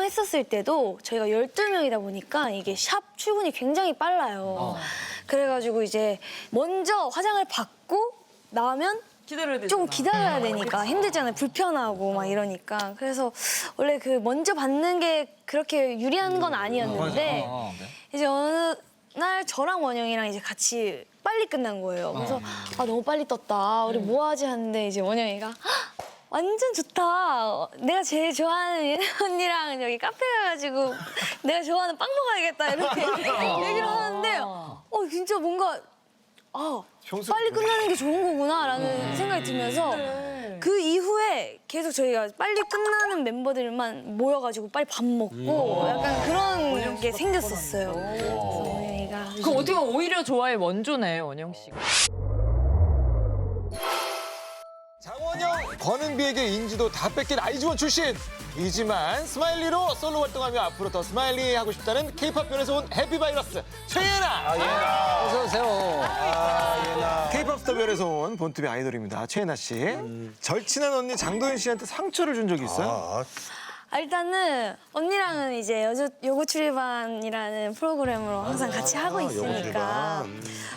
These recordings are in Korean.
촬영했었을 때도 저희가 12명이다 보니까 이게 샵 출근이 굉장히 빨라요. 그래가지고 이제 먼저 화장을 받고 나오면 좀 기다려야 되니까 힘들잖아요. 불편하고 막 이러니까. 그래서 원래 그 먼저 받는 게 그렇게 유리한 건 아니었는데 이제 어느 날 저랑 원영이랑 이제 같이 빨리 끝난 거예요. 그래서 아 너무 빨리 떴다. 우리 뭐 하지 하는데 이제 원영이가 완전 좋다. 내가 제일 좋아하는 예나 언니랑 여기 카페 가가지고 내가 좋아하는 빵 먹어야겠다 이렇게 얘기를 하는데 진짜 뭔가 빨리 끝나는 게 좋은 거구나라는 생각이 들면서 그 이후에 계속 저희가 빨리 끝나는 멤버들만 모여가지고 빨리 밥 먹고 약간 그런 게 생겼었어요. 그래서 원영이가 그 어떻게 보면 오히려 좋아해 원조네 원영 씨가. 장원영, 권은비에게 인지도 다 뺏긴 아이즈원 출신이지만 스마일리로 솔로 활동하며 앞으로 더 스마일리 하고 싶다는 K-팝 변에서 온 해피바이러스 최예나. 어서 오세요. K-팝 스타 별에서 온 본투비 아이돌입니다. 최예나 씨. 절친한 언니 장도연 씨한테 상처를 준 적이 있어요? 일단은 언니랑은 이제 요고 출입반이라는 프로그램으로 항상 같이 하고 있으니까.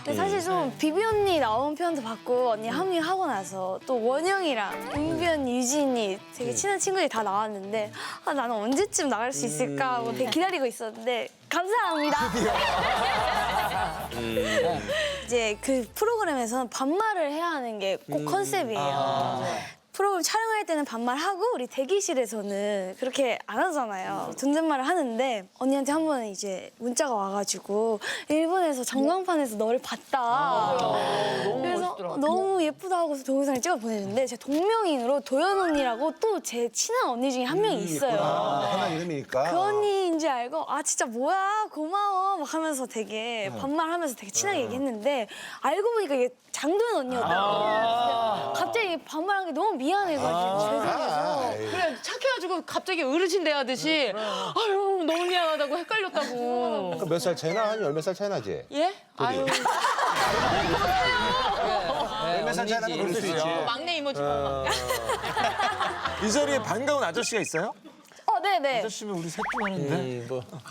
근데 사실 좀 비비 언니 나온 편도 봤고 언니 합류하고 나서 또 원영이랑 은비 언니, 유진이 되게 친한 친구들이 다 나왔는데 나는 언제쯤 나갈 수 있을까 하고 되게 기다리고 있었는데 감사합니다. 이제 그 프로그램에서는 반말을 해야 하는 게 꼭 컨셉이에요. 프로그램 촬영할 때는 반말하고 우리 대기실에서는 그렇게 안 하잖아요. 존댓말을 하는데 언니한테 한 번은 이제 문자가 와가지고 일본에서 전광판에서 너를 봤다. 그래서 너무 예쁘다 하고서 동영상을 찍어 보내는데 제 동명이인으로 도연 언니라고 또 제 친한 언니 중에 한 명이 있어요. 하나 이름이니까. 그 언니인지 알고 진짜 뭐야 고마워 막 하면서 되게 반말하면서 되게 친하게 얘기했는데 알고 보니까 이게 장도연 언니였더라고요. 갑자기 반말한 게 너무 미안해가지고 죄송해서. 그래 착해가지고 갑자기 어르신 대하듯이 아유 너무 미안하다고 헷갈렸다고. 몇 살 차이나? 한 열 몇 살 차이 나지? 예? 아유 몇 살 차이 나면 그럴 수 있지. 막내 이모지. 이 자리에 반가운 아저씨가 있어요? 네네. 아저씨면 우리 셋 중 하는데.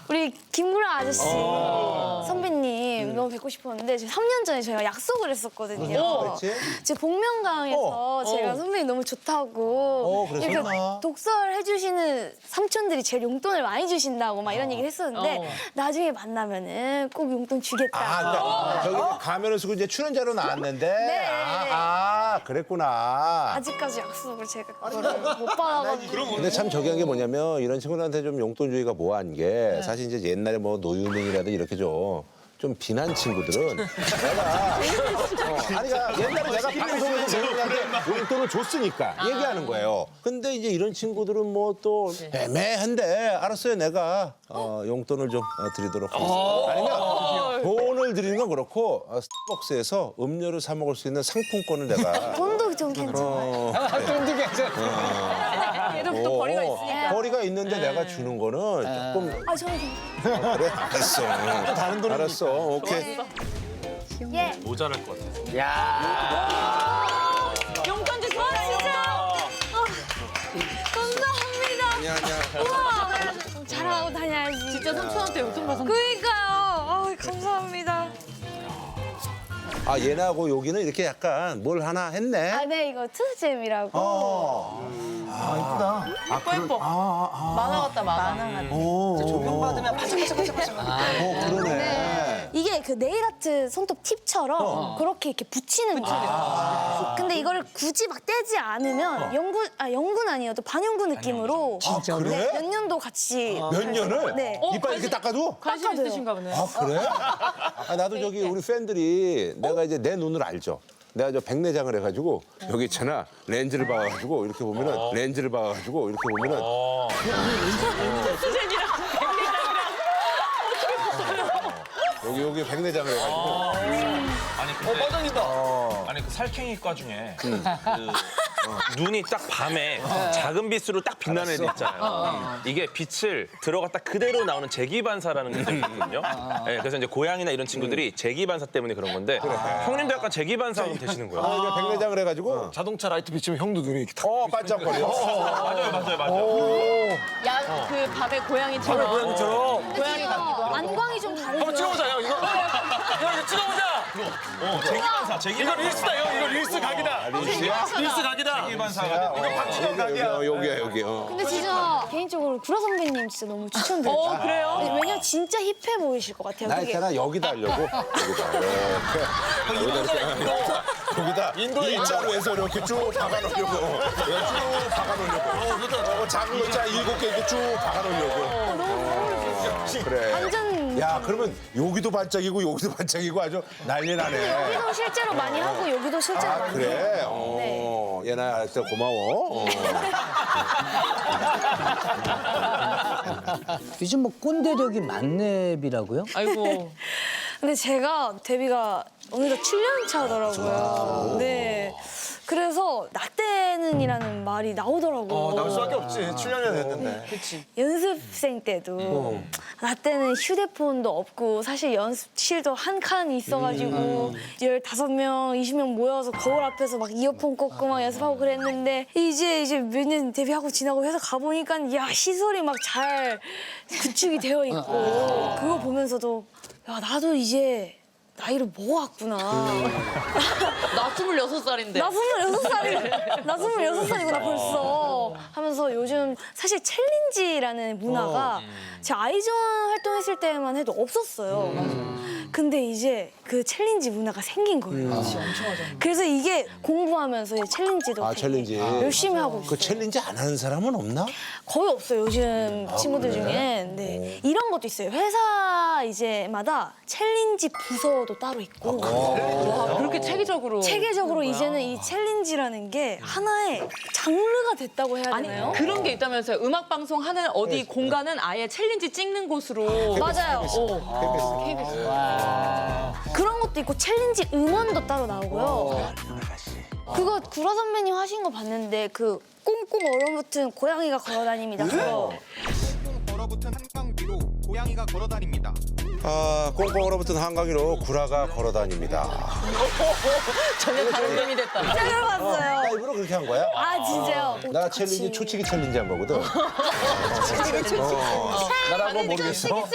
우리 김구라 아저씨 선배님 너무 뵙고 싶었는데 3년 전에 저희가 약속을 했었거든요. 그랬지? 제 복면가왕에서 제가 선배님 너무 좋다고 그랬었나? 이렇게 독설 해주시는 삼촌들이 제일 용돈을 많이 주신다고 막 이런 얘기를 했었는데 나중에 만나면은 꼭 용돈 주겠다. 그러니까 저기 가면을 쓰고 이제 출연자로 나왔는데. 네. 그랬구나. 아직까지 약속을 제가 그거를 못 받아가지고. 근데 참 저기 한 게 뭐냐면 이런 친구들한테 좀 용돈 주기가 뭐한 게 사실 이제 옛날에 뭐 노유민이라든 이렇게 좀 비난 친구들은 내가 아니가 옛날에 내가 방송에서 노유민한테 용돈을 줬으니까 얘기하는 거예요. 근데 이제 이런 친구들은 뭐 또 애매한데 알았어요 내가 용돈을 좀 드리도록 하겠습니다. 아니면 돈을 드리는 건 그렇고 스타벅스에서 음료를 사 먹을 수 있는 상품권을 내가 돈도 좀 괜찮아요. 돈도 괜찮아. 걔도 또 거리가 있으니까. 거리가 있는데 내가 주는 거는 조금 저는 그래 알았어. 다른 돈은 알았어. 오케이. 예. 모자랄 것 같아. 야. 용돈 주세요. 진짜. 감사합니다. 아니야. 우와. 잘하고 다녀야지. 진짜 삼촌한테 용돈 받았. 그러니까요. 감사합니다. 아 얘하고 여기는 이렇게 약간 뭘 하나 했네. 네, 이거 트스잼이라고. 예뻐. 만화 같다 만화. 조명받으면 바삭바삭바삭바삭. 그러네. 이게 그 네일아트 손톱 팁처럼 그렇게 이렇게 붙이는 거예요. 근데 이거를 굳이 막 떼지 않으면 연군 아니어도 반영구 느낌으로 그래? 네, 몇 년도 같이 몇 년을? 네. 이빨 이렇게 닦아도? 관심 깎아도요. 있으신가 보네. 아 그래? 아, 나도 저기 우리 팬들이 내가 이제 내 눈을 알죠. 내가 저 백내장을 해가지고 여기 있잖아 렌즈를 박아가지고 이렇게 보면은 렌즈를 박아가지고 이렇게 보면은 여기 백내장을 해가지고 아니 근데 뻐덩이다. 아니 그 살쾡이과 중에 눈이 딱 밤에 작은 빛으로 딱 빛나는 애들 있잖아요. 이게 빛을 들어갔다 그대로 나오는 재기반사라는 게 있거든요. 네, 그래서 이제 고양이나 이런 친구들이 재기반사 때문에 그런 건데 형님도 약간 재기반사 되시는 거예요. 이제 백내장을 해가지고 자동차 라이트 비치면 형도 눈이 이렇게 탁. 반짝거려. 맞아요. 야, 그 밤에 고양이처럼. 고양이 같기도 하고. 안광이 좀 다르죠. 한번 찍어보자, 형. 이거. 형, 이거 찍어보자. 재기반사. 이거 릴스다, 형. 이거 릴스 각이다. 릴스 각이다. 재기반사가 이거 박지영 각이야. 여기야. 근데 진짜 개인적으로 구라 선배님 진짜 너무 추천드려요. 그래요? 왜냐면 진짜 힙해 보이실 것 같아요. 나 그게. 있잖아 여기다 하려고. 여기다 일자로 해서 이렇게 쭉 박아놓으려고. 쭉 박아놓으려고. 작은 거 있잖아 7개 이렇게 쭉 박아놓으려고. 그래. 완전 야 그러면 여기도 반짝이고 여기도 반짝이고 아주 난리 나네. 여기도 실제로 많이 하고 여기도 실제로 많이 그래? 해요. 네. 얘나 진짜 고마워. 요즘 뭐 꼰대력이 만렙이라고요? 아이고. 근데 제가 데뷔가 어느덧 7년 차더라고요. 네. 그래서 나 때는이라는 말이 나오더라고요. 나올 수밖에 없지. 7년이나 됐는데. 연습생 때도 나 때는 휴대폰도 없고 사실 연습실도 한 칸 있어가지고 15명, 20명 모여서 거울 앞에서 막 이어폰 꽂고 막 연습하고 그랬는데 이제 몇 년 데뷔하고 지나고 해서 가보니까 야 시설이 막 잘 구축이 되어 있고 그거 보면서도 야 나도 이제 나이를 먹어왔구나. 나 26살인데. 나 26살이구나 벌써 하면서 요즘 사실 챌린지라는 문화가 제 아이즈원 활동했을 때만 해도 없었어요. 근데 이제 그 챌린지 문화가 생긴 거예요. 그래서 이게 공부하면서 이 챌린지도 아 되게 챌린지. 열심히 하고 있어요. 그 챌린지 안 하는 사람은 없나? 거의 없어요 요즘 친구들 중엔. 네. 이런 것도 있어요. 회사 이제마다 챌린지 부서도 따로 있고 와, 그렇게 체계적으로. 체계적으로 이제는 이 챌린지라는 게 하나의 장르가 됐다고 해야 아니, 되나요? 그런 게 있다면서요. 음악 방송 하는 어디 공간은 아예 챌린지 찍는 곳으로. 맞아요. 그런 것도 있고 챌린지 음원도 따로 나오고요. 그거 구라 선배님 하신 거 봤는데 그 꽁꽁 얼어붙은 고양이가 걸어다닙니다. 그거. 얼어붙은 한강 위로 고양이가 걸어다닙니다. 아 꽁꽁 얼어붙은 한강위로 구라가 걸어다닙니다. 전혀 다른 의미 됐다. 제가 봤어요. 나 일부러 그렇게 한 거야? 아 진짜요? 나 챌린지 초치기 챌린지 한 거거든. 나랑 뭐 모르겠어.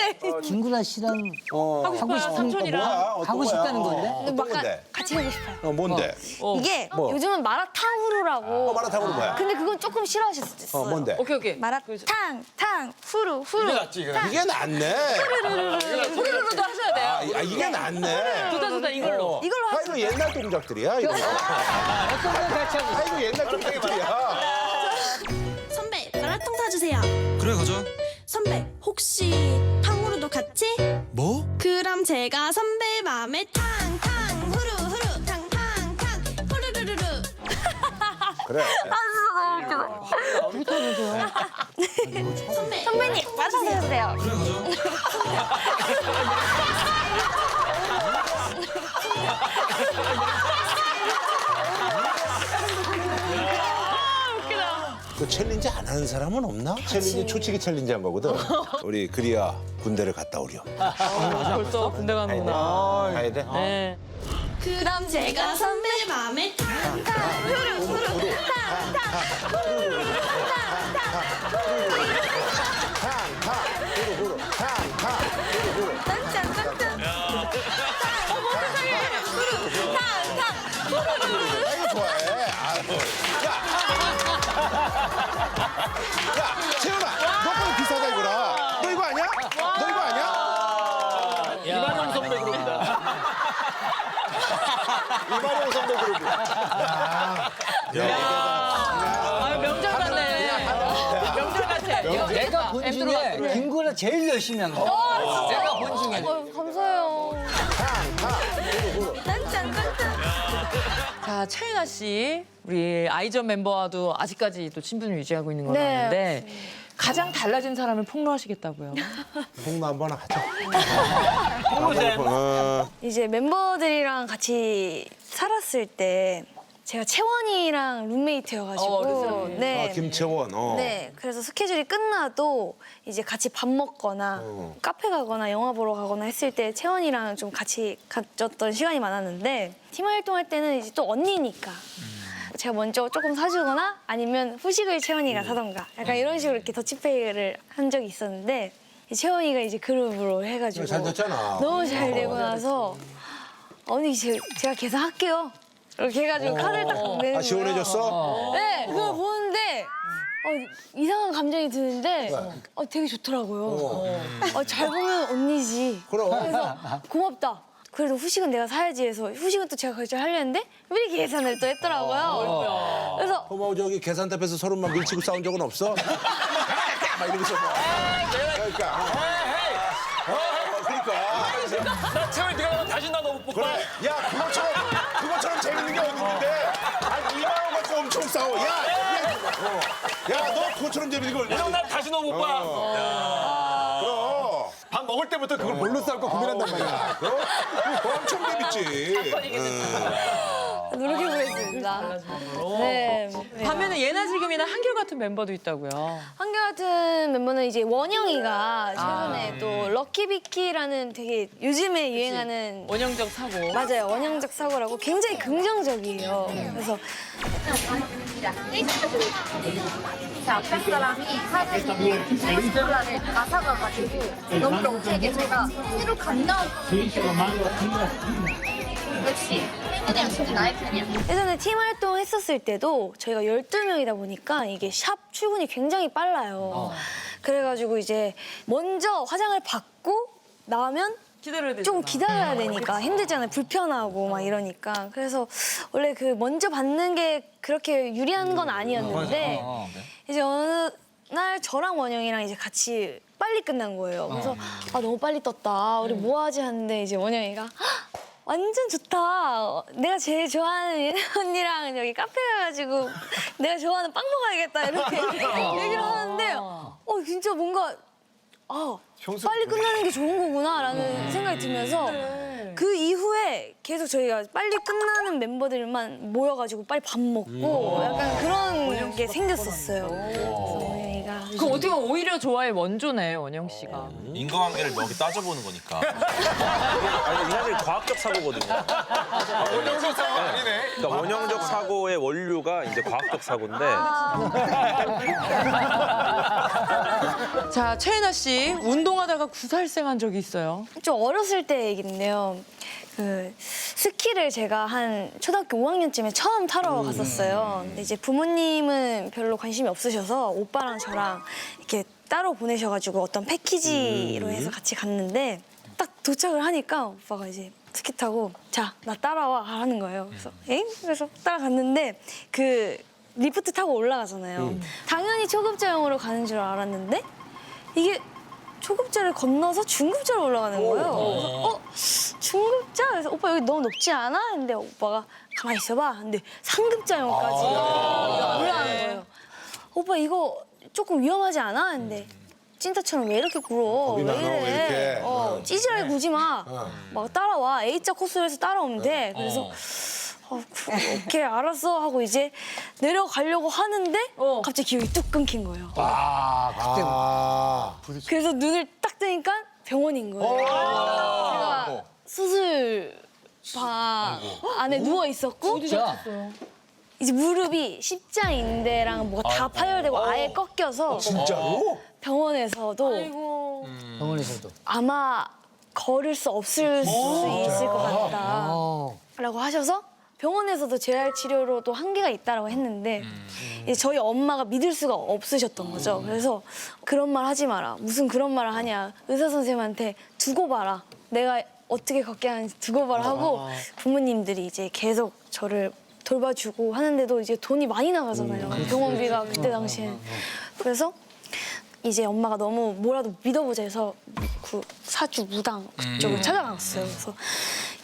김구라 씨랑 하고 싶어요, 삼촌이랑. 하고 싶다는 건데? 어떤 막 건데? 같이 해보고 싶어요. 뭔데? 이게 뭐? 요즘은 마라탕후루라고. 마라탕으로 뭐야? 근데 그건 조금 싫어하실 수도 있어요. 뭔데? 오케이. 마라탕, 후루. 이게 낫지, 이거. 이게 낫네. 소리로도 하셔야 돼요. 이게 낫네. 좋다, 이걸로. 이걸로 아, 이거 옛날 동작들이야, 이거. 아, 이거 옛날 동작들이야. 선배 마라탕 사주세요. 그래 가자. 선배 혹시 탕후루도 같이? 뭐? 그럼 제가 선배 맘에 탕탕 후루후루 탕탕탕 후루루루루. 그래. 선배 선배님 마라탕 사주세요. 그래 가자. 그 챌린지 안 하는 사람은 없나? 챌린지 초치기 챌린지 한 거거든. 우리 그리야 군대를 갔다 오렴. 벌써 군대 가는구나. 가야 돼? 네. 그럼 제가 선배 맘에 탕탕 후루후루 이거 좋아해. 야, 채연아, 너 거는 비싸다 이거라. 너 이거 아니야? 너 이거 아니야? 이만영 선배 그룹이다. 이만영 선배 그룹이다. 아, 명절 같네. 명절 같아. 내가 본 중에 김구라 제일 열심히 한 거. 내가 본 중에. 감사해요. 자, 차윤아 씨, 우리 아이전 멤버와도 아직까지 또 친분을 유지하고 있는 건 네. 아는데 가장 달라진 사람을 폭로하시겠다고요. 홍보 한번 하자. 이제 멤버들이랑 같이 살았을 때 제가 채원이랑 룸메이트여가지고 네. 김채원. 네, 그래서 스케줄이 끝나도 이제 같이 밥 먹거나 카페 가거나 영화 보러 가거나 했을 때 채원이랑 좀 같이 가졌던 시간이 많았는데 팀 활동할 때는 이제 또 언니니까 제가 먼저 조금 사주거나 아니면 후식을 채원이가 사던가 약간 이런 식으로 이렇게 더치페이를 한 적이 있었는데 채원이가 이제 그룹으로 해가지고 잘 됐잖아. 너무 잘 되고 나서 언니 제가 계산할게요. 이렇게 해가지고 카드를 딱 내는 거예요. 시원해졌어? 네, 그걸 보는데 이상한 감정이 드는데 되게 좋더라고요. 잘 보면 언니지. 그럼. 그래서 고맙다. 그래도 후식은 내가 사야지 해서 후식은 또 제가 결제하려는데 미리 계산을 또 했더라고요. 그래서 뭐 저기 계산대 앞에서 서로 막 밀치고 싸운 적은 없어? 막 이러면서 뭐. 그러니까. 나 채원이 네가 나면 다시 나 너무 못 봐. 야, 그것처럼 재밌는 게 어디 있는데? 한 2만 원 갖고 엄청 싸워. 야, 너 그것처럼 재밌는 걸. 형, 나 다시 너무 못 봐. 그럼. 밥 먹을 때부터 그걸 뭘로 싸울까 고민한단 말이야. 그럼? 엄청 재밌지. 노력해보겠습니다. 네. 반면에 예나 지금이나 한결같은 멤버도 있다고요. 한결같은 멤버는 이제 원영이가 최근에 또 럭키비키라는 되게 요즘에 유행하는 원형적 사고. 맞아요. 원형적 사고라고 굉장히 긍정적이에요. 그래서 제 앞에 사람이 사진이 제이스라는 가사가 가지고 너무 럭키하게 제가 뒤로 간다. 역시 팬이야, 진짜 나의 팬이야. 예전에 팀 활동 했었을 때도 저희가 12명이다 보니까 이게 샵 출근이 굉장히 빨라요. 그래가지고 이제 먼저 화장을 받고 나오면 기다려야 되잖아. 좀 기다려야 되니까 힘들잖아요. 불편하고 막 이러니까. 그래서 원래 그 먼저 받는 게 그렇게 유리한 건 아니었는데 이제 어느 날 저랑 원영이랑 이제 같이 빨리 끝난 거예요. 그래서 너무 빨리 떴다. 우리 뭐 하지 하는데 이제 원영이가 완전 좋다. 내가 제일 좋아하는 예나 언니랑 여기 카페 가가지고 내가 좋아하는 빵 먹어야겠다 이렇게 얘기를 하는데 진짜 뭔가 빨리 끝나는 게 좋은 거구나라는 생각이 들면서 그 이후에 계속 저희가 빨리 끝나는 멤버들만 모여가지고 빨리 밥 먹고 약간 그런 게 생겼었어요. 그래서 원영이가 그 어떻게 보면 오히려 좋아해 원조네 원영 씨가. 인과관계를 명확히 따져보는 거니까. 아니, 사실 과학적 사고거든요. 원형적 사고 아니네. 그러니까 원형적 사고의 원류가 이제 과학적 사고인데 자 최애나 씨 운동하다가 구살생한 적이 있어요. 좀 어렸을 때 얘기인데요. 그 스키를 제가 한 초등학교 5학년쯤에 처음 타러 갔었어요. 근데 이제 부모님은 별로 관심이 없으셔서 오빠랑 저랑 이렇게 따로 보내셔가지고 어떤 패키지로 해서 같이 갔는데 딱 도착을 하니까 오빠가 이제 스키 타고 자, 나 따라와 하는 거예요. 그래서 에잉? 그래서 따라갔는데 그 리프트 타고 올라가잖아요. 당연히 초급자용으로 가는 줄 알았는데 이게 초급자를 건너서 중급자로 올라가는 거예요. 그래서 중급자? 그래서 오빠 여기 너무 높지 않아? 근데 오빠가 가만히 있어봐. 근데 상급자용까지 올라가는 거예요. 오빠 이거 조금 위험하지 않아? 근데 찐따처럼 왜 이렇게 굴어? 왜 이래? 찌질하게 굴지 마. 막 따라와. A자 코스로 해서 따라오면 돼. 그래서 오케이 알았어 하고 이제 내려가려고 하는데 갑자기 기억이 뚝 끊긴 거예요. 그래서 눈을 딱 뜨니까 병원인 거예요. 제가 수술방 안에 누워 있었고 이제 무릎이 십자인대랑 뭐가 다 파열되고 아예 꺾여서 진짜로? 병원에서도 병원에서도. 아마 걸을 수 없을 수 있을 것 같다라고 하셔서 병원에서도 재활 치료로도 한계가 있다라고 했는데 이제 저희 엄마가 믿을 수가 없으셨던 거죠. 그래서 그런 말 하지 마라. 무슨 그런 말을 하냐. 의사 선생님한테 두고 봐라. 내가 어떻게 걷게 하는지 두고 봐라 하고 부모님들이 이제 계속 저를 돌봐주고 하는데도 이제 돈이 많이 나가잖아요. 병원비가 그때 당시에. 그래서 이제 엄마가 너무 뭐라도 믿어보자 해서 그 사주 무당 그쪽을 찾아갔어요. 그래서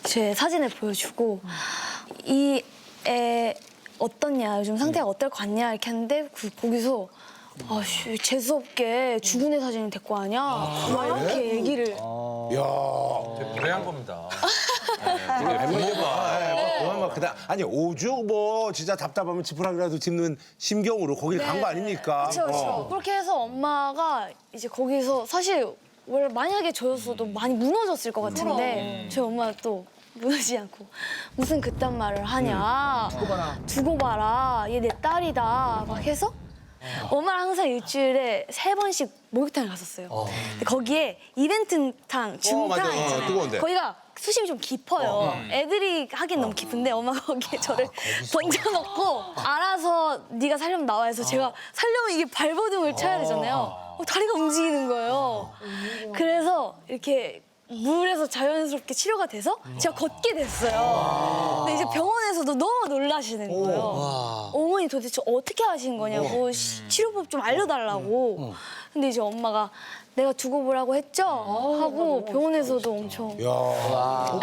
제 사진을 보여주고 이 애 어떻냐, 요즘 상태가 어떨 것 같냐 이렇게 하는데 거기서 아씨 재수없게 죽은 애 사진을 데리고 하냐 막 이렇게 얘기를 야. 무례한 겁니다. 그만 막 그다 아니 오죽 뭐 진짜 답답하면 지푸라기라도 짚는 심경으로 거길 간 거 아닙니까? 그렇죠. 그렇게 해서 엄마가 이제 거기서 사실 원래 만약에 저였어도 많이 무너졌을 것 같은데 저희 엄마가 또 무너지지 않고 무슨 그딴 말을 하냐. 두고 봐라. 얘 내 딸이다. 막 해서 엄마랑 항상 일주일에 3번씩 목욕탕을 갔었어요. 근데 거기에 이벤트탕, 중탕 맞아. 있잖아요. 뜨거운데. 거기가 수심이 좀 깊어요. 애들이 하긴 너무 깊은데 엄마가 거기에 저를 던져놓고 알아서 네가 살려면 나와 해서 제가 살려면 이게 발버둥을 쳐야 되잖아요. 다리가 움직이는 거예요. 그래서 이렇게 물에서 자연스럽게 치료가 돼서 제가 걷게 됐어요. 근데 이제 병원에서도 너무 놀라시는 거예요. 어머니 도대체 어떻게 하신 거냐고 치료법 좀 알려달라고. 근데 이제 엄마가 내가 두고 보라고 했죠? 하고 병원에서도 엄청 야,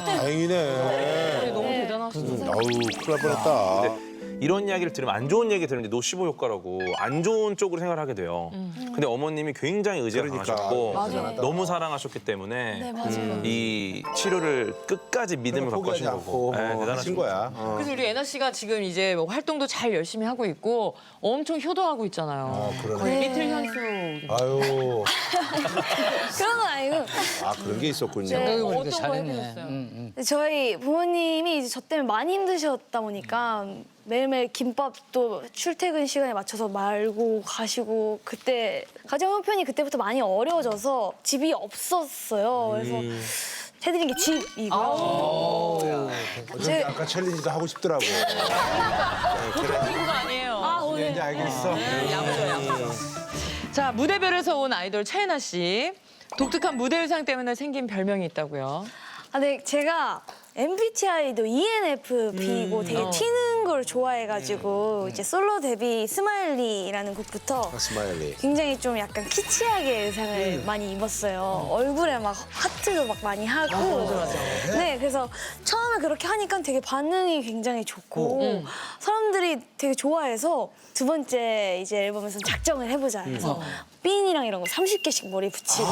다행이네. 너무 대단하시다. 아우, 큰일 날 뻔했다. 이런 이야기를 들으면 안 좋은 얘기 들으면 노시보 효과라고 안 좋은 쪽으로 생각을 하게 돼요. 근데 어머님이 굉장히 의지가 강하셨고 너무 사랑하셨기 때문에 네, 맞아요. 이 치료를 끝까지 믿음을 갖고 하신 거고 네, 하신 대단하신 거야. 그래서 우리 애나 씨가 지금 이제 뭐 활동도 잘 열심히 하고 있고 엄청 효도하고 있잖아요. 거의 리틀 현수. 아유, 그런 건 아니고 그런 게 있었군요. 네. 어떤 거 잘했네. 해보셨어요? 저희 부모님이 이제 저 때문에 많이 힘드셨다 보니까 매일매일 김밥도 출퇴근 시간에 맞춰서 말고 가시고 그때 가정 형편이 그때부터 많이 어려워져서 집이 없었어요. 그래서 해드린 게 집이고요. 어차피 아까 챌린지도 하고 싶더라고. 친구가 아니에요. 오늘 이제 알겠어. 자, 무대별에서 온 아이돌 최애나 씨. 독특한 무대 의상 때문에 생긴 별명이 있다고요. 네, 제가 MBTI도 ENFP고 되게 튀는 걸 좋아해가지고 이제 솔로 데뷔 스마일리라는 곡부터 스마일리. 굉장히 좀 약간 키치하게 의상을 많이 입었어요. 얼굴에 막 하트도 막 많이 하고. 네, 그래서 처음에 그렇게 하니까 되게 반응이 굉장히 좋고 사람들이 되게 좋아해서 두 번째 이제 앨범에서 작정을 해보자 해서 핀이랑 이런 거 30개씩 머리 붙이고.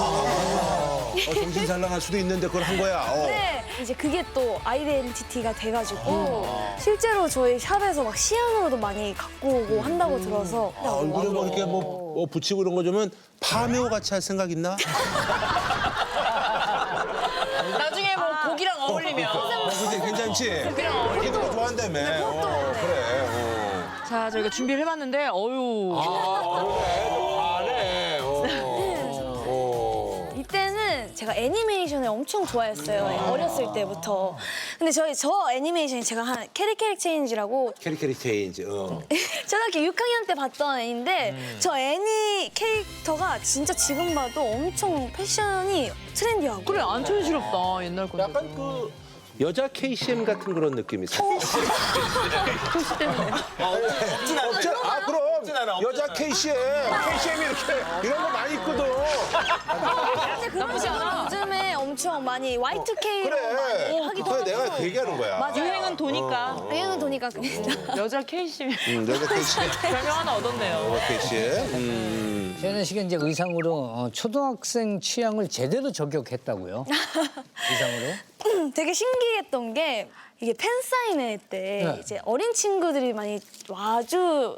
정신살랑할 수도 있는데 그걸 한 거야. 네, 이제 그게 또 아이덴티티가 돼가지고 실제로 저희 샵에서 막 시안으로도 많이 갖고 오고 한다고 들어서 얼굴에 뭐 이렇게 뭐 붙이고 이런 거 주면 파묘 같이 할 생각 있나? 나중에 뭐 곡이랑 어울리면. 그때 괜찮지? 웃기는 거 좋아한다며. 그래. 자, 저희가 준비를 해봤는데, 어유. 잘해. 이때는 제가 애니메이션을 엄청 좋아했어요. 어렸을 때부터. 근데 저 애니메이션이 제가 한 캐릭 체인지라고 캐릭 체인지. 초등학교 6학년 때 봤던 애인데 저 애니 캐릭터가 진짜 지금 봐도 엄청 패션이 트렌디하고. 그래, 안 촌스럽다, 옛날 건데. 약간 그 여자 KCM 같은 그런 느낌이 있어요. 토시 때문에. 그럼 여자 KCM이 이렇게 이런 거 많이 있거든. 근데 그런 요즘에 엄청 많이 Y2K로 많이 하기도 그래 하고. 내가 그 얘기하는 거야. 맞아요. 유행은 도니까. 유행은 도니까 그냥. 여자 K씨 여자 KCM. 별명 하나 얻었네요. 여자 KCM. 최애나 씨가 이제 의상으로 초등학생 취향을 제대로 저격했다고요? 의상으로? 되게 신기했던 게 이게 팬사인회 때 네. 이제 어린 친구들이 많이 와주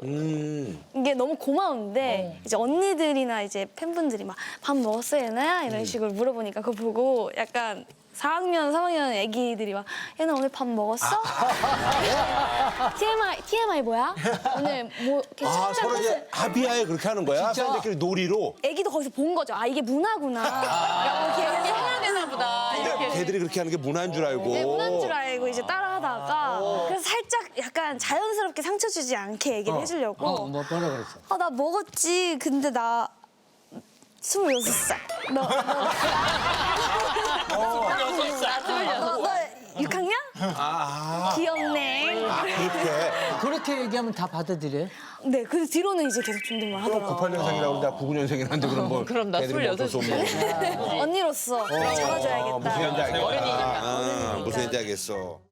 이게 너무 고마운데 이제 언니들이나 이제 팬분들이 막 밥 먹었어 얘나야 이런 식으로 물어보니까 그거 보고 약간 4학년, 3학년 애기들이 막 얘나 오늘 밥 먹었어? TMI 뭐야? 오늘 뭐 이렇게 서로 이제 아비아에 그렇게 하는 거야? 팬들끼리 놀이로? 애기도 거기서 본 거죠. 아 이게 문화구나. 라고 이렇게 해서 해야 되나 보다. 이렇게. 걔들이 그렇게 하는 게 문화인 줄 알고. 네, 문화인 줄 알고 이제 따라하다가 그래서 살짝 약간 자연스럽게 상처 주지 않게 얘기를 해주려고 뭐라 그랬어? 아, 나 먹었지. 근데 나 26살. 너 6학년? 귀엽네. 그렇게 얘기하면 다 받아들여? 네, 그래서 뒤로는 이제 계속 존댓말 하더라고요. 98년생이라고 나 99년생이라는데 그럼 뭐. 그럼 나 걔들이 뭐 어쩔 수 없는 거지. 언니로서 잡아줘야겠다. 무슨 얘기인지 알겠다. 무슨 얘기인지 알겠어.